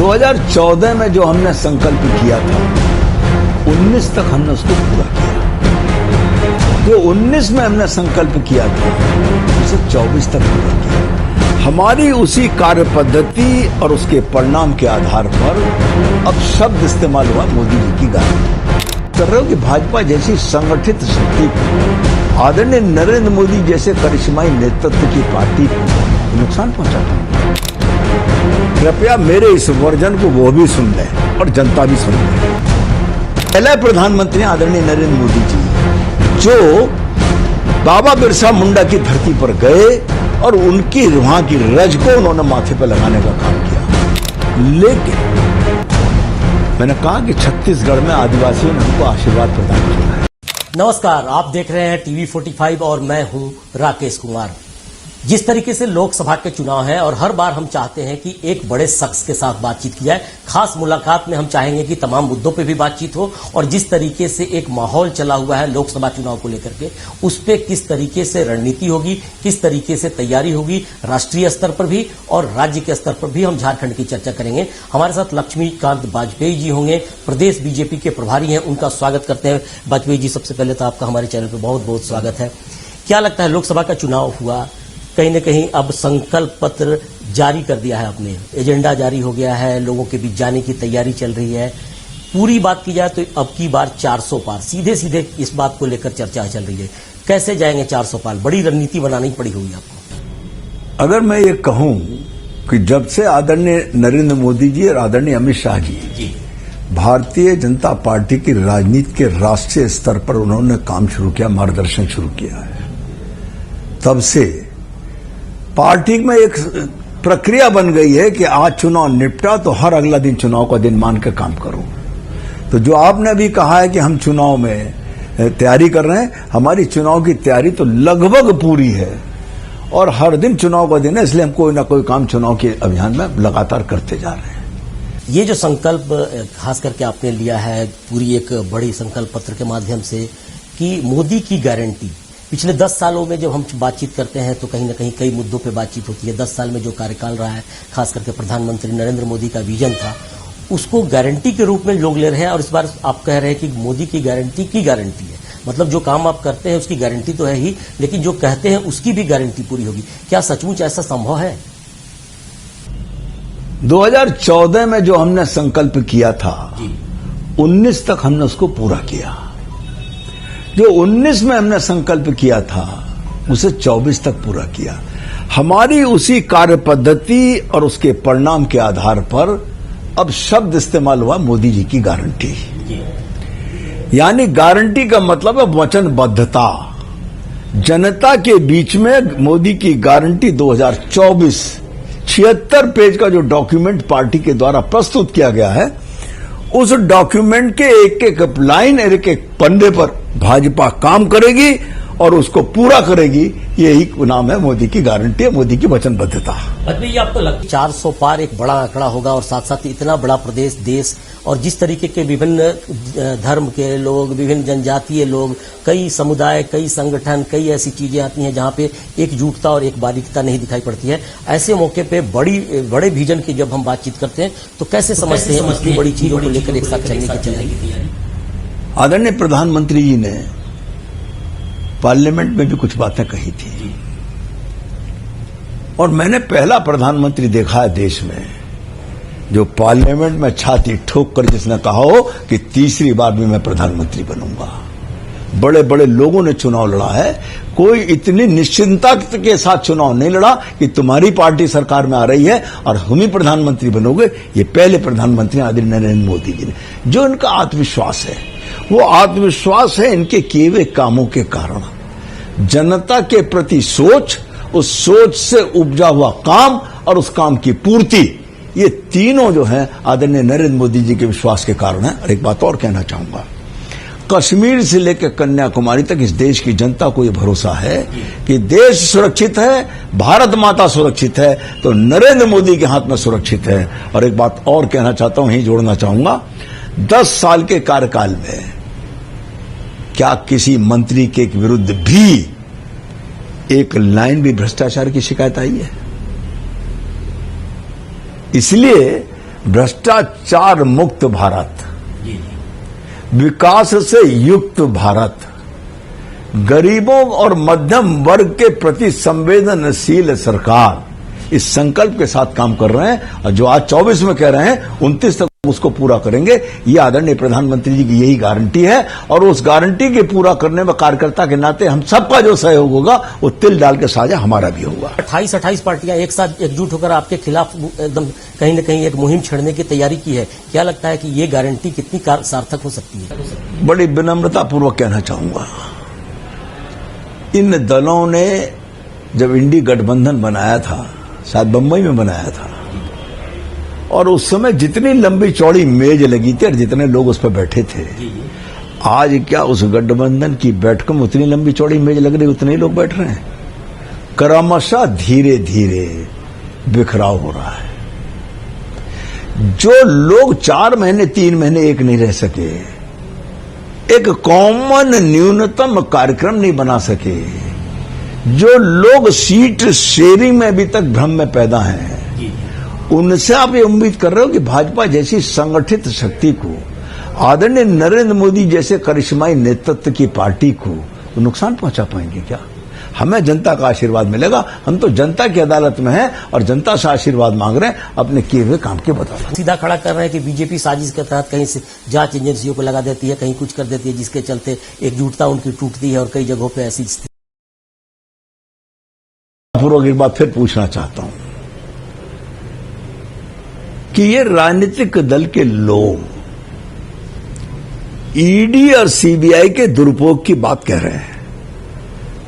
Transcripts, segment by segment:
2014 में जो हमने संकल्प किया था 19 तक हमने उसको पूरा किया। जो 19 में हमने संकल्प किया था उसे 24 तक पूरा किया। हमारी उसी कार्य पद्धति और उसके परिणाम के आधार पर अब शब्द इस्तेमाल हुआ मोदी जी की गारंटी कर रहे हो कि भाजपा जैसी संगठित शक्ति को, आदरणीय नरेंद्र मोदी जैसे करिश्माई नेतृत्व की पार्टी को नुकसान पहुंचाता है। कृपया मेरे इस वर्जन को वो भी सुन लें और जनता भी सुन ले। पहले प्रधानमंत्री आदरणीय नरेंद्र मोदी जी जो बाबा बिरसा मुंडा की धरती पर गए और उनकी वहां की रज को उन्होंने माथे पर लगाने का काम किया। लेकिन मैंने कहा कि छत्तीसगढ़ में आदिवासियों ने हमको आशीर्वाद प्रदान किया है। नमस्कार, आप देख रहे हैं टीवी 45 और मैं हूं राकेश कुमार। जिस तरीके से लोकसभा के चुनाव है और हर बार हम चाहते हैं कि एक बड़े शख्स के साथ बातचीत की जाए, खास मुलाकात में हम चाहेंगे कि तमाम मुद्दों पे भी बातचीत हो और जिस तरीके से एक माहौल चला हुआ है लोकसभा चुनाव को लेकर के, उस पे किस तरीके से रणनीति होगी, किस तरीके से तैयारी होगी राष्ट्रीय स्तर पर भी और राज्य के स्तर पर भी हम झारखंड की चर्चा करेंगे। हमारे साथ लक्ष्मीकांत वाजपेयी जी होंगे, प्रदेश बीजेपी के प्रभारी हैं, उनका स्वागत करते हैं। वाजपेयी जी, सबसे पहले तो आपका हमारे चैनल पर बहुत बहुत स्वागत है। क्या लगता है, लोकसभा का चुनाव हुआ, कहीं न कहीं अब संकल्प पत्र जारी कर दिया है, आपने एजेंडा जारी हो गया है, लोगों के बीच जाने की तैयारी चल रही है। पूरी बात की जाए तो अब की बार 400 पार, सीधे सीधे इस बात को लेकर चर्चा चल रही है। कैसे जाएंगे 400 पार? बड़ी रणनीति बनानी पड़ी होगी आपको। अगर मैं ये कहूं कि जब से आदरणीय नरेंद्र मोदी जी और आदरणीय अमित शाह जी भारतीय जनता पार्टी की राजनीति के राष्ट्रीय स्तर पर उन्होंने काम शुरू किया, मार्गदर्शन शुरू किया है, तब से पार्टी में एक प्रक्रिया बन गई है कि आज चुनाव निपटा तो हर अगला दिन चुनाव का दिन मान कर काम करो। तो जो आपने अभी कहा है कि हम चुनाव में तैयारी कर रहे हैं, हमारी चुनाव की तैयारी तो लगभग पूरी है और हर दिन चुनाव का दिन है, इसलिए हम कोई ना कोई काम चुनाव के अभियान में लगातार करते जा रहे हैं। ये जो संकल्प खास करके आपने लिया है पूरी एक बड़ी संकल्प पत्र के माध्यम से कि मोदी की गारंटी, पिछले 10 सालों में जब हम बातचीत करते हैं तो कहीं ना कहीं कई मुद्दों पे बातचीत होती है। 10 साल में जो कार्यकाल रहा है, खास करके प्रधानमंत्री नरेंद्र मोदी का विजन था, उसको गारंटी के रूप में लोग ले रहे हैं और इस बार आप कह रहे हैं कि मोदी की गारंटी है। मतलब जो काम आप करते हैं उसकी गारंटी तो है ही, लेकिन जो कहते हैं उसकी भी गारंटी पूरी होगी। क्या सचमुच ऐसा संभव है? 2014 में जो हमने संकल्प किया था 19 तक हमने उसको पूरा किया। जो 19 में हमने संकल्प किया था उसे 24 तक पूरा किया। हमारी उसी कार्य पद्धति और उसके परिणाम के आधार पर अब शब्द इस्तेमाल हुआ मोदी जी की गारंटी। यानी गारंटी का मतलब है वचनबद्धता। जनता के बीच में मोदी की गारंटी 2024 76 पेज का जो डॉक्यूमेंट पार्टी के द्वारा प्रस्तुत किया गया है, उस डॉक्यूमेंट के एक एक लाइन, एक एक पन्ने पर भाजपा काम करेगी और उसको पूरा करेगी। यही नाम है मोदी की गारंटी, मोदी की वचनबद्धता। ये आपको लगता है 400 पार एक बड़ा आंकड़ा होगा और साथ साथ इतना बड़ा प्रदेश, देश और जिस तरीके के विभिन्न धर्म के लोग, विभिन्न जनजातीय लोग, कई समुदाय, कई संगठन, कई ऐसी चीजें आती हैं जहां पे एकजुटता और एक बारीकता नहीं दिखाई पड़ती है। ऐसे मौके पे बड़े विजन की जब हम बातचीत करते हैं तो कैसे समझते हैं इतनी बड़ी चीजों को लेकर एक साथ चलने की तैयारी? आदरणीय प्रधानमंत्री जी ने पार्लियामेंट में भी कुछ बातें कही थी और मैंने पहला प्रधानमंत्री देखा है देश में जो पार्लियामेंट में छाती ठोक कर जिसने कहा हो कि तीसरी बार भी मैं प्रधानमंत्री बनूंगा। बड़े बड़े लोगों ने चुनाव लड़ा है, कोई इतनी निश्चिंतता के साथ चुनाव नहीं लड़ा कि तुम्हारी पार्टी सरकार में आ रही है और हम ही प्रधानमंत्री बनोगे। ये पहले प्रधानमंत्री आदरणीय नरेंद्र मोदी जी ने, जो इनका आत्मविश्वास है, वो आत्मविश्वास है इनके किए हुए कामों के कारण। जनता के प्रति सोच, उस सोच से उपजा हुआ काम और उस काम की पूर्ति, ये तीनों जो है आदरणीय नरेंद्र मोदी जी के विश्वास के कारण है। और एक बात और कहना चाहूंगा, कश्मीर से लेकर कन्याकुमारी तक इस देश की जनता को यह भरोसा है कि देश सुरक्षित है, भारत माता सुरक्षित है, तो नरेंद्र मोदी के हाथ में सुरक्षित है। और एक बात और कहना चाहता हूं, यही जोड़ना चाहूंगा, 10 साल के कार्यकाल में क्या किसी मंत्री के विरुद्ध भी एक लाइन भी भ्रष्टाचार की शिकायत आई है? इसलिए भ्रष्टाचार मुक्त भारत, विकास से युक्त भारत, गरीबों और मध्यम वर्ग के प्रति संवेदनशील सरकार, इस संकल्प के साथ काम कर रहे हैं। और जो आज 24 में कह रहे हैं 29 तक उसको पूरा करेंगे, ये आदरणीय प्रधानमंत्री जी की यही गारंटी है। और उस गारंटी के पूरा करने में कार्यकर्ता के नाते हम सबका जो सहयोग होगा वो तिल डाल के साझा हमारा भी होगा। 28 पार्टियां एक साथ एकजुट होकर आपके खिलाफ एकदम कहीं न कहीं एक मुहिम छेड़ने की तैयारी की है। क्या लगता है कि ये गारंटी कितनी सार्थक हो सकती है? बड़ी विनम्रता पूर्वक कहना चाहूंगा, इन दलों ने जब इंडी गठबंधन बनाया था, शायद बंबई में बनाया था, और उस समय जितनी लंबी चौड़ी मेज लगी थी और जितने लोग उस पर बैठे थे, आज क्या उस गठबंधन की बैठकों में उतनी लंबी चौड़ी मेज लग रही, उतने ही लोग बैठ रहे हैं? क्रमशः धीरे धीरे बिखराव हो रहा है। जो लोग 4 महीने 3 महीने एक नहीं रह सके, एक कॉमन न्यूनतम कार्यक्रम नहीं बना सके, जो लोग सीट शेयरिंग में अभी तक भ्रम में पैदा हैं, उनसे आप ये उम्मीद कर रहे हो कि भाजपा जैसी संगठित शक्ति को, आदरणीय नरेंद्र मोदी जैसे करिश्माई नेतृत्व की पार्टी को नुकसान पहुंचा पाएंगे क्या? हमें जनता का आशीर्वाद मिलेगा। हम तो जनता की अदालत में हैं और जनता से आशीर्वाद मांग रहे हैं अपने किए हुए काम के बदौलत। सीधा खड़ा कर रहे हैं कि बीजेपी साजिश के तहत कहीं से जांच एजेंसियों को लगा देती है, कहीं कुछ कर देती है, जिसके चलते एकजुटता उनकी टूटती है और कई जगहों पर ऐसी स्थिति। पूर्वक एक बात फिर पूछना चाहता हूं कि ये राजनीतिक दल के लोग ईडी और सीबीआई के दुरुपयोग की बात कह रहे हैं।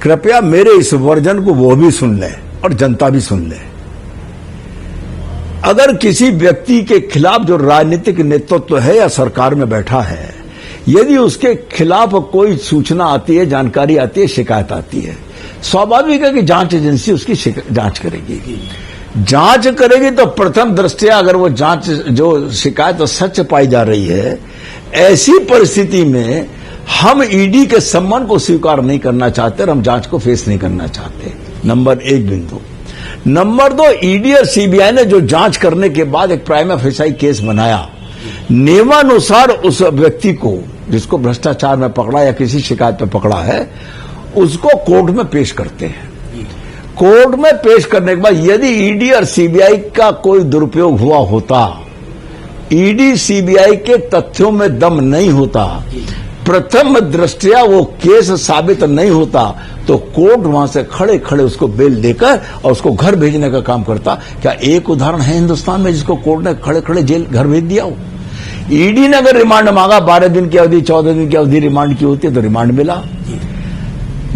कृपया मेरे इस वर्जन को वो भी सुन ले और जनता भी सुन ले। अगर किसी व्यक्ति के खिलाफ जो राजनीतिक नेतृत्व है या सरकार में बैठा है, यदि उसके खिलाफ कोई सूचना आती है, जानकारी आती है, शिकायत आती है, स्वाभाविक है कि जांच एजेंसी उसकी जांच करेगी। जांच करेगी तो प्रथम दृष्टया अगर वो जांच जो शिकायत सच पाई जा रही है, ऐसी परिस्थिति में हम ईडी के सम्मान को स्वीकार नहीं करना चाहते और हम जांच को फेस नहीं करना चाहते। नंबर 1 बिंदु। नंबर 2, ईडी और सीबीआई ने जो जांच करने के बाद एक प्राइमा फेसाई केस बनाया, नियमानुसार उस व्यक्ति को जिसको भ्रष्टाचार में पकड़ा या किसी शिकायत में पकड़ा है, उसको कोर्ट में पेश करते हैं। कोर्ट में पेश करने के बाद यदि ईडी और सीबीआई का कोई दुरुपयोग हुआ होता, ईडी सीबीआई के तथ्यों में दम नहीं होता, प्रथम दृष्टया वो केस साबित नहीं होता, तो कोर्ट वहां से खड़े खड़े उसको बेल देकर और उसको घर भेजने का काम करता। क्या एक उदाहरण है हिंदुस्तान में जिसको कोर्ट ने खड़े खड़े जेल घर भेज दिया हो? ईडी ने अगर रिमांड मांगा, 12 दिन की अवधि, 14 दिन की अवधि रिमांड की होती है तो रिमांड मिला,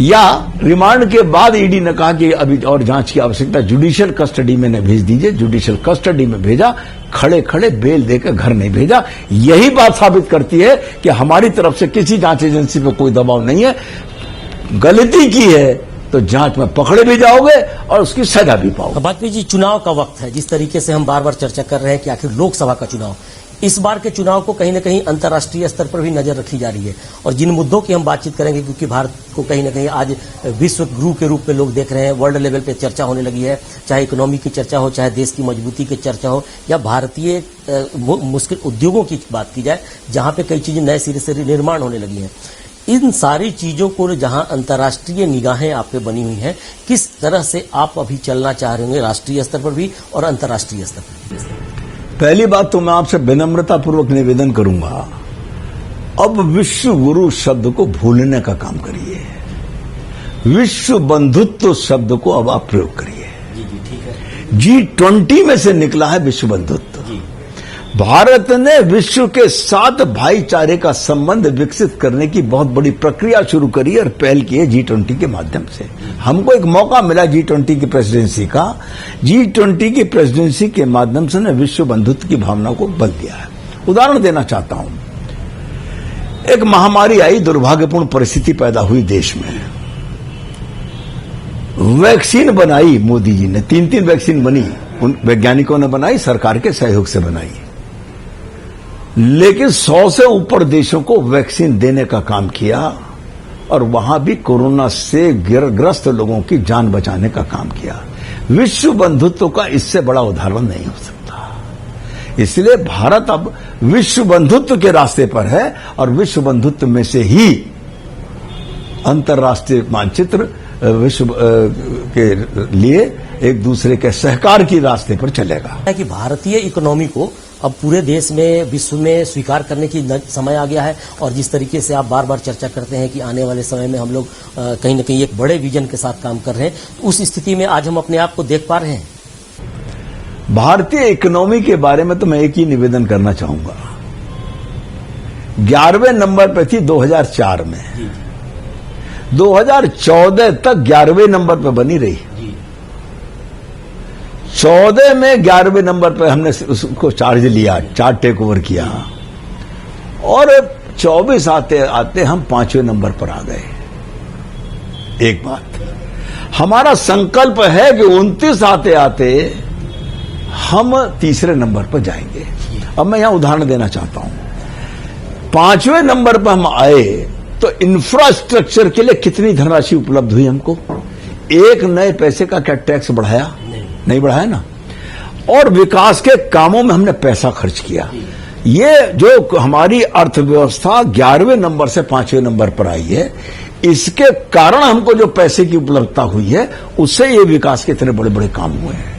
या रिमांड के बाद ईडी ने कहा कि अभी और जांच की आवश्यकता, जुडिशियल कस्टडी में न भेज दीजिए, जुडिशियल कस्टडी में भेजा, खड़े खड़े बेल देकर घर नहीं भेजा। यही बात साबित करती है कि हमारी तरफ से किसी जांच एजेंसी पे कोई दबाव नहीं है। गलती की है तो जांच में पकड़े भी जाओगे और उसकी सजा भी पाओगे। वाजपेयी जी, चुनाव का वक्त है, जिस तरीके से हम बार बार चर्चा कर रहे हैं कि आखिर लोकसभा का चुनाव, इस बार के चुनाव को कहीं न कहीं अंतर्राष्ट्रीय स्तर पर भी नजर रखी जा रही है। और जिन मुद्दों की हम बातचीत करेंगे, क्योंकि भारत को कहीं न कहीं आज विश्व गुरु के रूप में लोग देख रहे हैं, वर्ल्ड लेवल पे चर्चा होने लगी है, चाहे इकोनॉमी की चर्चा हो, चाहे देश की मजबूती की चर्चा हो, या भारतीय मुश्किल उद्योगों की बात की जाए, जहां पे कई चीजें नए सिरे से निर्माण होने लगी हैं। इन सारी चीजों को जहां अंतर्राष्ट्रीय निगाहें आप पे बनी हुई हैं, किस तरह से आप अभी चलना चाह रहे होंगे राष्ट्रीय स्तर पर भी और अंतर्राष्ट्रीय स्तर पर भी? पहली बात तो मैं आपसे विनम्रता पूर्वक निवेदन करूंगा, अब विश्व गुरु शब्द को भूलने का काम करिए, विश्व बंधुत्व शब्द को अब आप प्रयोग करिए। ठीक है। G20 में से निकला है विश्व बंधुत्व। भारत ने विश्व के साथ भाईचारे का संबंध विकसित करने की बहुत बड़ी प्रक्रिया शुरू करी और पहल की है G20 के माध्यम से। हमको एक मौका मिला G20 की प्रेसिडेंसी का। G20 की प्रेसिडेंसी के माध्यम से ने विश्व बंधुत्व की भावना को बल दिया है। उदाहरण देना चाहता हूं, एक महामारी आई, दुर्भाग्यपूर्ण परिस्थिति पैदा हुई देश में, वैक्सीन बनाई मोदी जी ने, 3 वैक्सीन बनी, उन वैज्ञानिकों ने बनाई, सरकार के सहयोग से बनाई, लेकिन 100 से ऊपर देशों को वैक्सीन देने का काम किया और वहां भी कोरोना से ग्रस्त लोगों की जान बचाने का काम किया। विश्व बंधुत्व का इससे बड़ा उदाहरण नहीं हो सकता। इसलिए भारत अब विश्व बंधुत्व के रास्ते पर है और विश्व बंधुत्व में से ही अंतर्राष्ट्रीय मानचित्र विश्व के लिए एक दूसरे के सहकार की रास्ते पर चलेगा। है कि भारतीय इकोनॉमी को अब पूरे देश में विश्व में स्वीकार करने की समय आ गया है और जिस तरीके से आप बार बार चर्चा करते हैं कि आने वाले समय में हम लोग कहीं न कहीं एक बड़े विजन के साथ काम कर रहे हैं, तो उस स्थिति में आज हम अपने आप को देख पा रहे हैं। भारतीय इकोनॉमी के बारे में तो मैं एक ही निवेदन करना चाहूंगा। 11वें नंबर पर थी 2004 में, 2014 तक 11वें नंबर पर बनी रही। 14 में 11वें नंबर पर हमने उसको चार्ज लिया, चार्ज टेक ओवर किया और 24 आते आते हम 5वें नंबर पर आ गए। एक बात हमारा संकल्प है कि 29 आते आते हम तीसरे नंबर पर जाएंगे। अब मैं यहां उदाहरण देना चाहता हूं। 5वें नंबर पर हम आए तो इंफ्रास्ट्रक्चर के लिए कितनी धनराशि उपलब्ध हुई हमको? एक नए पैसे का क्या टैक्स बढ़ाया? नहीं बढ़ाया ना। और विकास के कामों में हमने पैसा खर्च किया। ये जो हमारी अर्थव्यवस्था 11वें नंबर से 5वें नंबर पर आई है, इसके कारण हमको जो पैसे की उपलब्धता हुई है उससे ये विकास के इतने बड़े बड़े काम हुए हैं।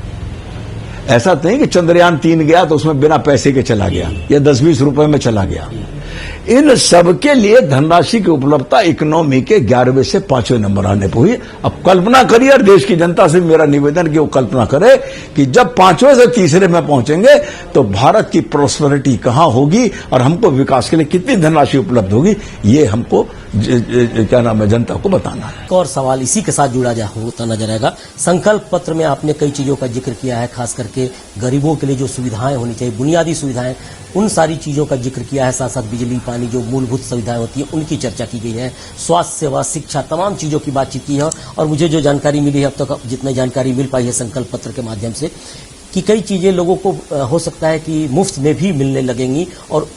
ऐसा नहीं कि चंद्रयान 3 गया तो उसमें बिना पैसे के चला गया या 10-20 रुपए में चला गया। इन सब के लिए धनराशि की उपलब्धता इकोनॉमी के 11वें से 5वें नंबर आने पर हुई। अब कल्पना करिए और देश की जनता से मेरा निवेदन कि वो कल्पना करे कि जब 5वें से तीसरे में पहुंचेंगे तो भारत की प्रोस्पेरिटी कहां होगी और हमको विकास के लिए कितनी धनराशि उपलब्ध होगी, ये हमको क्या नाम है जनता को बताना है। एक और सवाल इसी के साथ जुड़ा होता नजर आएगा। संकल्प पत्र में आपने कई चीजों का जिक्र किया है, खास करके गरीबों के लिए जो सुविधाएं होनी चाहिए, बुनियादी सुविधाएं, उन सारी चीजों का जिक्र किया है। साथ साथ बिजली, पानी, जो मूलभूत सुविधाएं होती हैं उनकी चर्चा की गई है। स्वास्थ्य सेवा, शिक्षा, तमाम चीजों की बातचीत की है। और मुझे जो जानकारी मिली है अब तक, जितनी जानकारी मिल पाई है संकल्प पत्र के माध्यम से, कि कई चीजें लोगों को हो सकता है कि मुफ्त में भी मिलने लगेंगी। और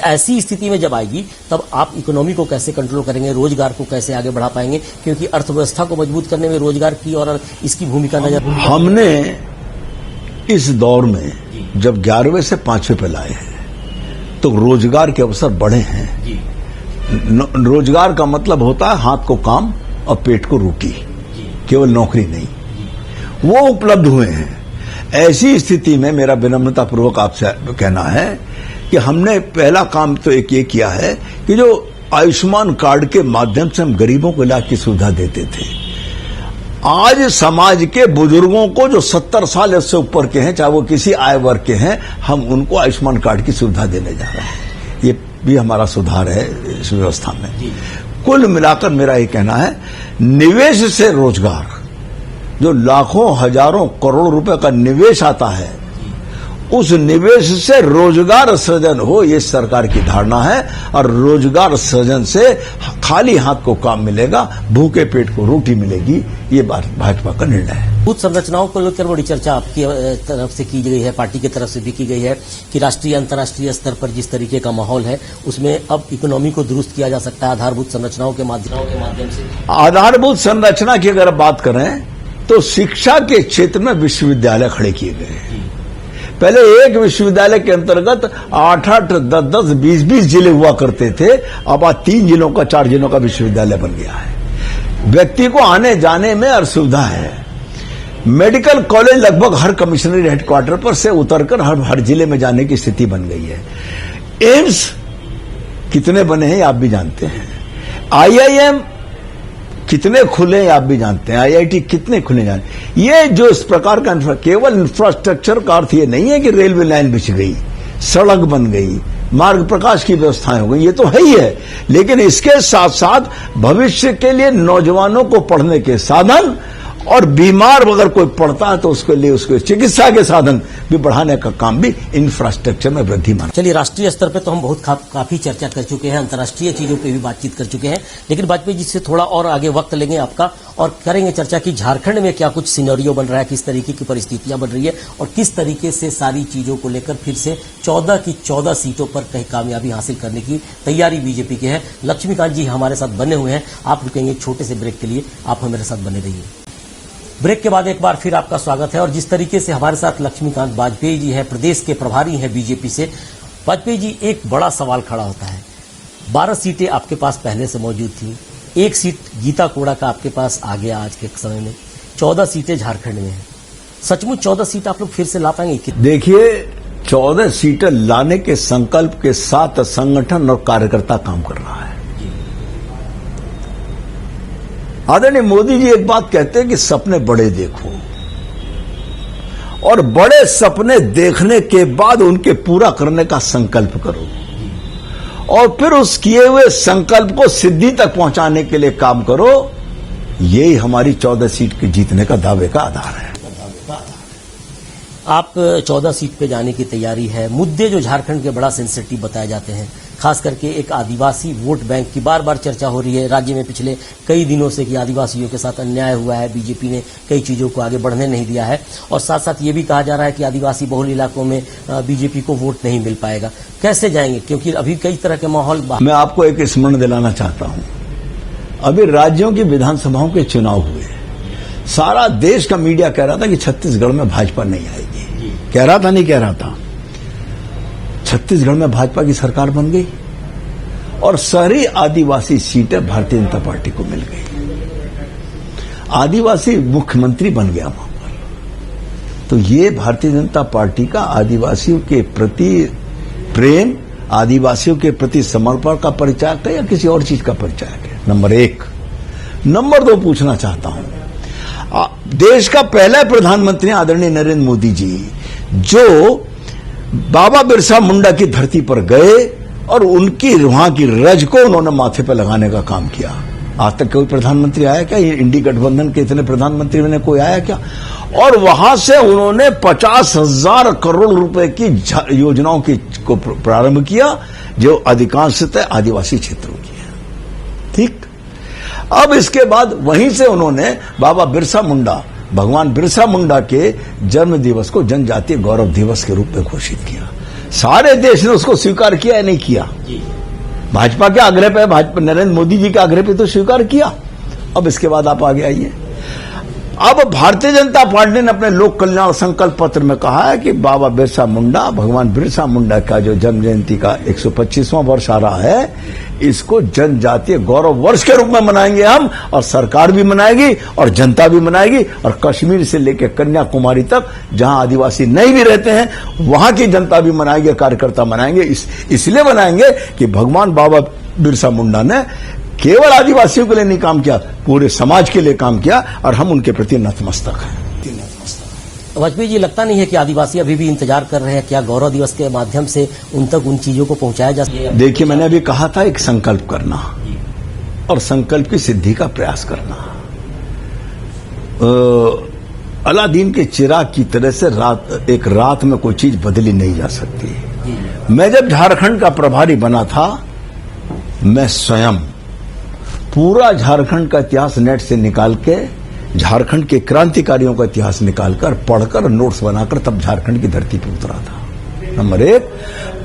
ऐसी स्थिति में जब आएगी तब आप इकोनॉमी को कैसे कंट्रोल करेंगे, रोजगार को कैसे आगे बढ़ा पाएंगे, क्योंकि अर्थव्यवस्था को मजबूत करने में रोजगार की और इसकी भूमिका नजर। हमने इस दौर में जब 11वें से 5वें पे लाए हैं तो रोजगार के अवसर बढ़े हैं। रोजगार का मतलब होता है हाथ को काम और पेट को रोटी, केवल नौकरी नहीं, वो उपलब्ध हुए हैं। ऐसी स्थिति में मेरा विनम्रता पूर्वक आपसे कहना है कि हमने पहला काम तो एक ये किया है कि जो आयुष्मान कार्ड के माध्यम से हम गरीबों को इलाज की सुविधा देते थे, आज समाज के बुजुर्गों को जो 70 साल इससे ऊपर के हैं, चाहे वो किसी आय वर्ग के हैं, हम उनको आयुष्मान कार्ड की सुविधा देने जा रहे हैं। ये भी हमारा सुधार है इस व्यवस्था में। कुल मिलाकर मेरा ये कहना है, निवेश से रोजगार, जो लाखों हजारों करोड़ रुपए का निवेश आता है, उस निवेश से रोजगार सृजन हो, ये सरकार की धारणा है। और रोजगार सृजन से खाली हाथ को काम मिलेगा, भूखे पेट को रोटी मिलेगी, ये भाजपा का निर्णय है। बूथ संरचनाओं को लेकर बड़ी चर्चा आपकी तरफ से की गई है, पार्टी की तरफ से भी की गई है कि राष्ट्रीय अंतर्राष्ट्रीय स्तर पर जिस तरीके का माहौल है उसमें अब इकोनॉमी को दुरुस्त किया जा सकता है आधारभूत संरचनाओं के माध्यम से। आधारभूत संरचना की अगर बात करें तो शिक्षा के क्षेत्र में विश्वविद्यालय खड़े किए गए हैं। पहले एक विश्वविद्यालय के अंतर्गत 8-8, 10-10, 20-20 जिले हुआ करते थे, अब आज 3 जिलों का, 4 जिलों का विश्वविद्यालय बन गया है। व्यक्ति को आने जाने में असुविधा है। मेडिकल कॉलेज लगभग हर कमिश्नरी हेडक्वार्टर पर से उतरकर हर जिले में जाने की स्थिति बन गई है। एम्स कितने बने हैं आप भी जानते हैं। IIM कितने खुले हैं आप भी जानते हैं। IIT कितने खुले जाने। ये जो इस प्रकार का केवल इंफ्रास्ट्रक्चर का अर्थ ये नहीं है कि रेलवे लाइन बिछ गई, सड़क बन गई, मार्ग प्रकाश की व्यवस्थाएं हो गई, ये तो है ही है। लेकिन इसके साथ साथ भविष्य के लिए नौजवानों को पढ़ने के साधन, और बीमार अगर कोई पड़ता है तो उसके लिए उसके चिकित्सा के साधन भी बढ़ाने का काम भी इंफ्रास्ट्रक्चर में वृद्धि माना। चलिए, राष्ट्रीय स्तर पे तो हम बहुत काफी चर्चा कर चुके हैं, अंतर्राष्ट्रीय चीजों पे भी बातचीत कर चुके हैं, लेकिन वाजपेयी जी से थोड़ा और आगे वक्त लेंगे आपका और करेंगे चर्चा की झारखंड में क्या कुछ सिनेरियो बन रहा है, किस तरीके की परिस्थितियां बन रही है और किस तरीके से सारी चीजों को लेकर फिर से 14 की 14 सीटों पर कहीं कामयाबी हासिल करने की तैयारी बीजेपी की है। लक्ष्मीकांत जी हमारे साथ बने हुए हैं। आप रुकेंगे एक छोटे से ब्रेक के लिए, आप हमारे साथ बने रहिए। ब्रेक के बाद एक बार फिर आपका स्वागत है। और जिस तरीके से हमारे साथ लक्ष्मीकांत वाजपेयी जी हैं, प्रदेश के प्रभारी हैं बीजेपी से। वाजपेयी जी, एक बड़ा सवाल खड़ा होता है। 12 सीटें आपके पास पहले से मौजूद थी, एक सीट गीता कोड़ा का आपके पास आ गया आज के समय में, 14 सीटें झारखंड में हैं। सचमुच 14 सीट आप लोग फिर से ला पाएंगे? देखिए, 14 सीटें लाने के संकल्प के साथ संगठन और कार्यकर्ता काम कर रहा है। आदरणीय मोदी जी एक बात कहते हैं कि सपने बड़े देखो, और बड़े सपने देखने के बाद उनके पूरा करने का संकल्प करो, और फिर उस किए हुए संकल्प को सिद्धि तक पहुंचाने के लिए काम करो। यही हमारी 14 सीट के जीतने का दावे का आधार है। आप 14 सीट पे जाने की तैयारी है। मुद्दे जो झारखंड के बड़ा सेंसिटिव बताए जाते हैं, खास करके एक आदिवासी वोट बैंक की बार बार चर्चा हो रही है राज्य में पिछले कई दिनों से कि आदिवासियों के साथ अन्याय हुआ है, बीजेपी ने कई चीजों को आगे बढ़ने नहीं दिया है, और साथ साथ ये भी कहा जा रहा है कि आदिवासी बहुल इलाकों में बीजेपी को वोट नहीं मिल पाएगा। कैसे जाएंगे, क्योंकि अभी कई तरह के माहौल। मैं आपको एक स्मरण दिलाना चाहता हूं, अभी राज्यों की विधानसभाओं के चुनाव हुए, सारा देश का मीडिया कह रहा था कि छत्तीसगढ़ में भाजपा नहीं आएगी। कह रहा था, नहीं कह रहा था? छत्तीसगढ़ में भाजपा की सरकार बन गई और सारी आदिवासी सीटें भारतीय जनता पार्टी को मिल गई। आदिवासी मुख्यमंत्री बन गया वहां पर। तो ये भारतीय जनता पार्टी का आदिवासियों के प्रति प्रेम, आदिवासियों के प्रति समर्पण का परिचय है या किसी और चीज का परिचय है? नंबर 1। नंबर 2 पूछना चाहता हूं, देश का पहला प्रधानमंत्री आदरणीय नरेंद्र मोदी जी, जो बाबा बिरसा मुंडा की धरती पर गए और उनकी वहां की रज को उन्होंने माथे पर लगाने का काम किया। आज तक कोई प्रधानमंत्री आया क्या? ये इंडी गठबंधन के इतने प्रधानमंत्री में कोई आया क्या? और वहां से उन्होंने 50,000 करोड़ रुपए की योजनाओं को प्रारंभ किया, जो अधिकांशतः आदिवासी क्षेत्रों की है। ठीक। अब इसके बाद वहीं से उन्होंने बाबा बिरसा मुंडा, भगवान बिरसा मुंडा के जन्म दिवस को जनजातीय गौरव दिवस के रूप में घोषित किया। सारे देश ने उसको स्वीकार किया या नहीं किया? भाजपा के आग्रह पे, भाजपा नरेंद्र मोदी जी के आग्रह पे तो स्वीकार किया। अब इसके बाद आप आगे आइए। अब भारतीय जनता पार्टी ने अपने लोक कल्याण संकल्प पत्र में कहा है कि बाबा बिरसा मुंडा, भगवान बिरसा मुंडा का जो जन्म जयंती का 125वां वर्ष आ रहा है, इसको जनजातीय गौरव वर्ष के रूप में मनाएंगे हम, और सरकार भी मनाएगी और जनता भी मनाएगी, और कश्मीर से लेकर कन्याकुमारी तक जहां आदिवासी नहीं भी रहते हैं वहां की जनता भी मनाएगी, कार्यकर्ता मनाएंगे। इसलिए मनाएंगे कि भगवान बाबा बिरसा मुंडा ने केवल आदिवासियों के लिए नहीं काम किया, पूरे समाज के लिए काम किया, और हम उनके प्रति नतमस्तक हैं। वाजपेयी जी, लगता नहीं है कि आदिवासी अभी भी इंतजार कर रहे हैं क्या गौरव दिवस के माध्यम से उन तक उन चीजों को पहुंचाया जा सके? देखिए, मैंने अभी कहा था एक संकल्प करना और संकल्प की सिद्धि का प्रयास करना। अलादीन के चिराग की तरह से एक रात में कोई चीज बदली नहीं जा सकती। मैं जब झारखंड का प्रभारी बना था, मैं स्वयं पूरा झारखंड का इतिहास नेट से निकाल के, झारखंड के क्रांतिकारियों का इतिहास निकालकर, पढ़कर, नोट्स बनाकर तब झारखंड की धरती पर उतरा था। नंबर 1,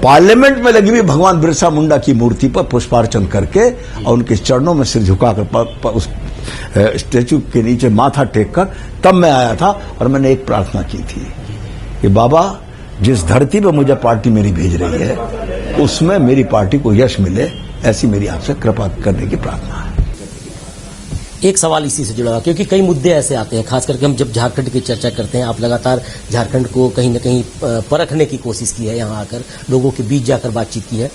पार्लियामेंट में लगी हुई भगवान बिरसा मुंडा की मूर्ति पर पुष्पार्चन करके और उनके चरणों में सिर झुकाकर, उस स्टैचू के नीचे माथा टेक कर तब मैं आया था, और मैंने एक प्रार्थना की थी कि बाबा, जिस धरती पर मुझे पार्टी मेरी भेज रही है उसमें मेरी पार्टी को यश मिले, ऐसी मेरी आपसे कृपा करने की प्रार्थना है। एक सवाल इसी से जुड़ा हुआ, क्योंकि कई मुद्दे ऐसे आते हैं, खास करके हम जब झारखंड की चर्चा करते हैं, आप लगातार झारखंड को कहीं न कहीं परखने की कोशिश की है, यहाँ आकर लोगों के बीच जाकर बातचीत की है।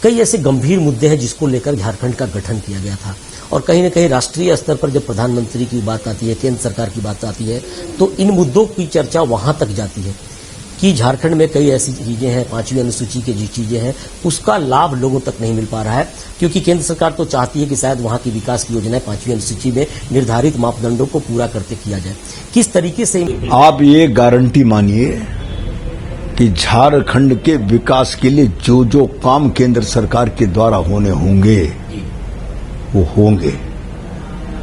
कई ऐसे गंभीर मुद्दे हैं जिसको लेकर झारखंड का गठन किया गया था, और कहीं न कहीं राष्ट्रीय स्तर पर जब प्रधानमंत्री की बात आती है, केंद्र सरकार की बात आती है, तो इन मुद्दों की चर्चा वहां तक जाती है कि झारखंड में कई ऐसी चीजें हैं, 5वीं अनुसूची की जो चीजें हैं, उसका लाभ लोगों तक नहीं मिल पा रहा है, क्योंकि केंद्र सरकार तो चाहती है कि शायद वहां की विकास की योजनाएं 5वीं अनुसूची में निर्धारित मापदंडों को पूरा करते किया जाए। किस तरीके से आप ये गारंटी मानिए कि झारखंड के विकास के लिए जो जो काम केंद्र सरकार के द्वारा होने होंगे वो होंगे,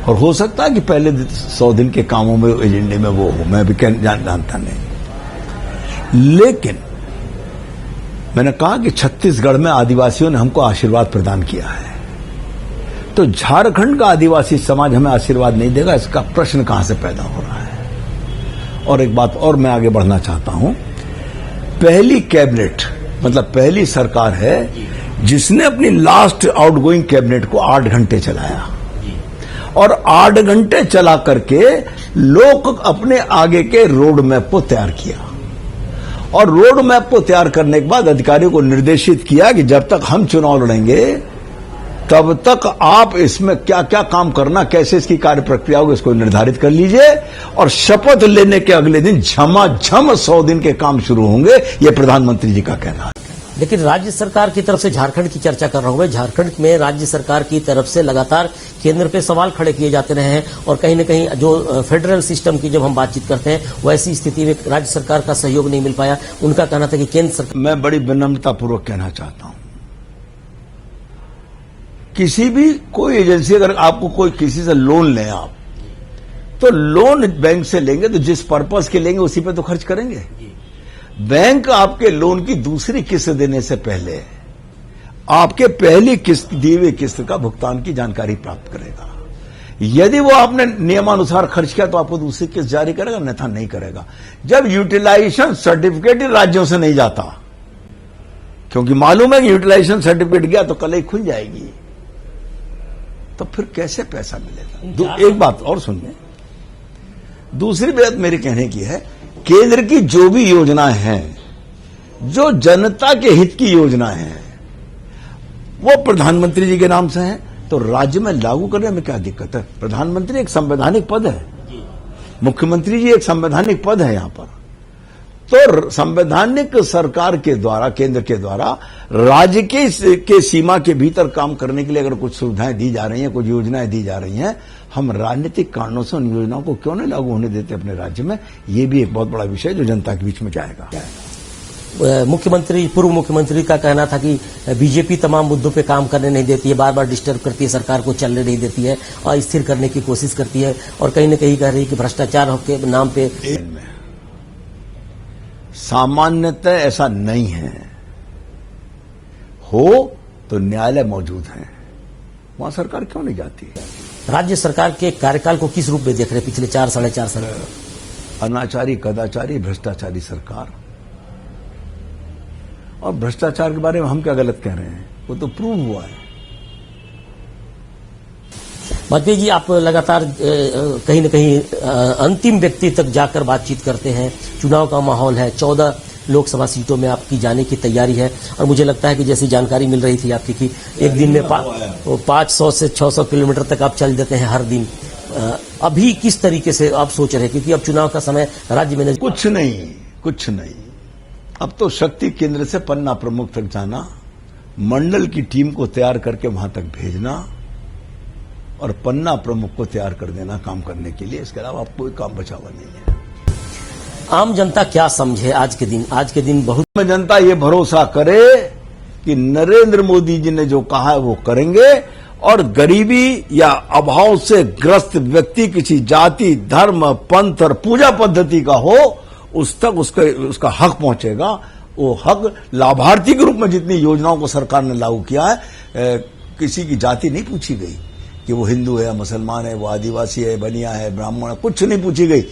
और हो सकता है कि पहले 100 दिन के कामों में, एजेंडे में वो हो, मैं भी जानता नहीं। लेकिन मैंने कहा कि छत्तीसगढ़ में आदिवासियों ने हमको आशीर्वाद प्रदान किया है। तो झारखंड का आदिवासी समाज हमें आशीर्वाद नहीं देगा, इसका प्रश्न कहां से पैदा हो रहा है। और एक बात और मैं आगे बढ़ना चाहता हूं, पहली कैबिनेट मतलब पहली सरकार है जिसने अपनी लास्ट आउटगोइंग कैबिनेट को 8 घंटे चलाया और 8 घंटे चला करके लोग अपने आगे के रोड मैप को तैयार किया और रोड मैप को तैयार करने के बाद अधिकारियों को निर्देशित किया कि जब तक हम चुनाव लड़ेंगे तब तक आप इसमें क्या क्या काम करना, कैसे इसकी कार्य प्रक्रिया होगी, इसको निर्धारित कर लीजिए और शपथ लेने के अगले दिन झमाझम 100 दिन के काम शुरू होंगे, ये प्रधानमंत्री जी का कहना है। लेकिन राज्य सरकार की तरफ से झारखंड की चर्चा कर रहा हूं मैं, झारखंड में राज्य सरकार की तरफ से लगातार केंद्र पे सवाल खड़े किए जाते रहे हैं और कहीं न कहीं जो फेडरल सिस्टम की जब हम बातचीत करते हैं वैसी स्थिति में राज्य सरकार का सहयोग नहीं मिल पाया। उनका कहना था कि केंद्र सरकार। मैं बड़ी विनम्रतापूर्वक कहना चाहता हूं, किसी भी कोई एजेंसी अगर आपको कोई किसी से लोन लें आप, तो लोन बैंक से लेंगे तो जिस पर्पस के लेंगे उसी पे तो खर्च करेंगे। बैंक आपके लोन की दूसरी किस्त देने से पहले आपके पहली किस्त दी हुई किस्त का भुगतान की जानकारी प्राप्त करेगा। यदि वो आपने नियमानुसार खर्च किया तो आपको दूसरी किस्त जारी करेगा, अन्यथा नहीं करेगा। जब यूटिलाइजेशन सर्टिफिकेट राज्यों से नहीं जाता, क्योंकि मालूम है कि यूटिलाइजेशन सर्टिफिकेट गया तो कल ही खुल जाएगी, तो फिर कैसे पैसा मिलेगा। एक बात और सुनिए, दूसरी बात मेरे कहने की है, केंद्र की जो भी योजनाएं हैं, जो जनता के हित की योजनाएं हैं, वो प्रधानमंत्री जी के नाम से हैं, तो राज्य में लागू करने में क्या दिक्कत है। प्रधानमंत्री एक संवैधानिक पद है, मुख्यमंत्री जी एक संवैधानिक पद है यहां पर। तो संवैधानिक सरकार के द्वारा, केंद्र के द्वारा राज्य के सीमा के भीतर काम करने के लिए अगर कुछ सुविधाएं दी जा रही हैं, कुछ योजनाएं दी जा रही हैं, हम राजनीतिक कारणों से उन योजनाओं को क्यों नहीं लागू होने देते अपने राज्य में। ये भी एक बहुत बड़ा विषय जो जनता के बीच में जाएगा। मुख्यमंत्री, पूर्व मुख्यमंत्री का कहना था कि बीजेपी तमाम मुद्दों पे काम करने नहीं देती है, बार बार डिस्टर्ब करती है, सरकार को चलने नहीं देती है और स्थिर करने की कोशिश करती है और कहीं न कहीं कह रही है कि भ्रष्टाचार के नाम पे। सामान्यतः ऐसा नहीं है, हो तो न्यायालय मौजूद है, वहां सरकार क्यों नहीं जाती है। राज्य सरकार के कार्यकाल को किस रूप में देख रहे हैं पिछले 4 साढ़े 4 साल? अनाचारी, कदाचारी, भ्रष्टाचारी सरकार। और भ्रष्टाचार के बारे में हम क्या गलत कह रहे हैं, वो तो प्रूव हुआ है। वाजपेयी जी, आप लगातार कहीं न कहीं अंतिम व्यक्ति तक जाकर बातचीत करते हैं, चुनाव का माहौल है, 14 लोकसभा सीटों में आपकी जाने की तैयारी है और मुझे लगता है कि जैसी जानकारी मिल रही थी आपकी कि एक दिन में 500 से 600 किलोमीटर तक आप चल देते हैं हर दिन। अभी किस तरीके से आप सोच रहे हैं, क्योंकि अब चुनाव का समय राज्य में कुछ नहीं, अब तो शक्ति केंद्र से पन्ना प्रमुख तक जाना, मंडल की टीम को तैयार करके वहां तक भेजना और पन्ना प्रमुख को तैयार कर देना काम करने के लिए। इसके अलावा कोई काम बचा हुआ नहीं है। आम जनता क्या समझे आज के दिन बहुत जनता ये भरोसा करे कि नरेंद्र मोदी जी ने जो कहा है वो करेंगे और गरीबी या अभाव से ग्रस्त व्यक्ति किसी जाति, धर्म, पंथ और पूजा पद्धति का हो, उस तक उसका हक पहुंचेगा। वो हक लाभार्थी के रूप में जितनी योजनाओं को सरकार ने लागू किया है, किसी की जाति नहीं पूछी गई कि वो हिंदू है, मुसलमान है, वो आदिवासी है, बनिया है, ब्राह्मण है, कुछ नहीं पूछी गई।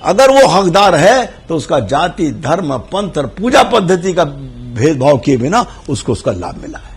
अगर वो हकदार है तो उसका जाति, धर्म, पंथ और पूजा पद्धति का भेदभाव किए बिना उसको उसका लाभ मिला है।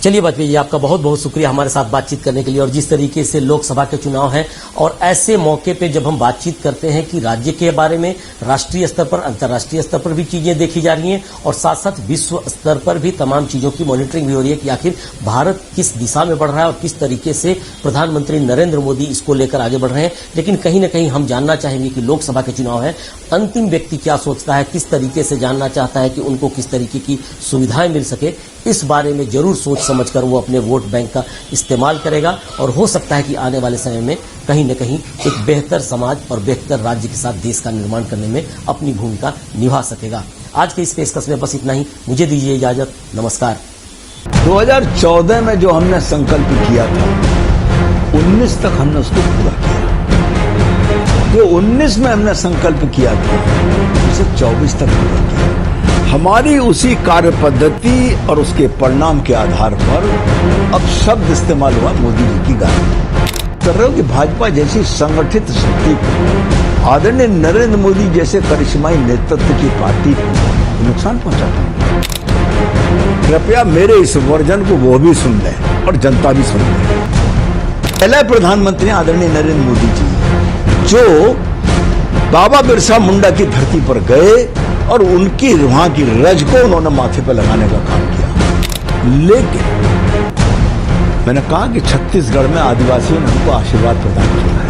चलिए वाजपेयी जी, आपका बहुत बहुत शुक्रिया हमारे साथ बातचीत करने के लिए। और जिस तरीके से लोकसभा के चुनाव हैं और ऐसे मौके पे जब हम बातचीत करते हैं कि राज्य के बारे में राष्ट्रीय स्तर पर, अंतर्राष्ट्रीय स्तर पर भी चीजें देखी जा रही हैं और साथ साथ विश्व स्तर पर भी तमाम चीजों की मॉनिटरिंग भी हो रही है कि आखिर भारत किस दिशा में बढ़ रहा है और किस तरीके से प्रधानमंत्री नरेंद्र मोदी इसको लेकर आगे बढ़ रहे हैं। लेकिन कहीं न कहीं हम जानना चाहेंगे कि लोकसभा के चुनाव है, अंतिम व्यक्ति क्या सोचता है, किस तरीके से जानना चाहता है कि उनको किस तरीके की सुविधाएं मिल सके, इस बारे में जरूर सोच समझकर वो अपने वोट बैंक का इस्तेमाल करेगा और हो सकता है कि आने वाले समय में कहीं न कहीं एक बेहतर समाज और बेहतर राज्य के साथ देश का निर्माण करने में अपनी भूमिका निभा सकेगा। आज के इस पेशकश में बस इतना ही, मुझे दीजिए इजाजत, नमस्कार। 2014 में जो हमने संकल्प किया था, 19 तक हमने उसको पूरा किया। जो 19 में हमने संकल्प किया था, उसे 24 तक पूरा किया। हमारी उसी कार्य पद्धति और उसके परिणाम के आधार पर अब शब्द इस्तेमाल हुआ मोदी जी की गारंटी कर रहे हो कि भाजपा जैसी संगठित शक्ति को, आदरणीय नरेंद्र मोदी जैसे करिश्माई नेतृत्व की पार्टी को नुकसान पहुंचाता है। कृपया मेरे इस वर्जन को वो भी सुन लें और जनता भी सुन ले। पहला प्रधानमंत्री आदरणीय नरेंद्र मोदी जी जो बाबा बिरसा मुंडा की धरती पर गए और उनकी वहां की रज को उन्होंने माथे पर लगाने का काम किया। लेकिन मैंने कहा कि छत्तीसगढ़ में आदिवासियों ने हमको आशीर्वाद प्रदान किया है।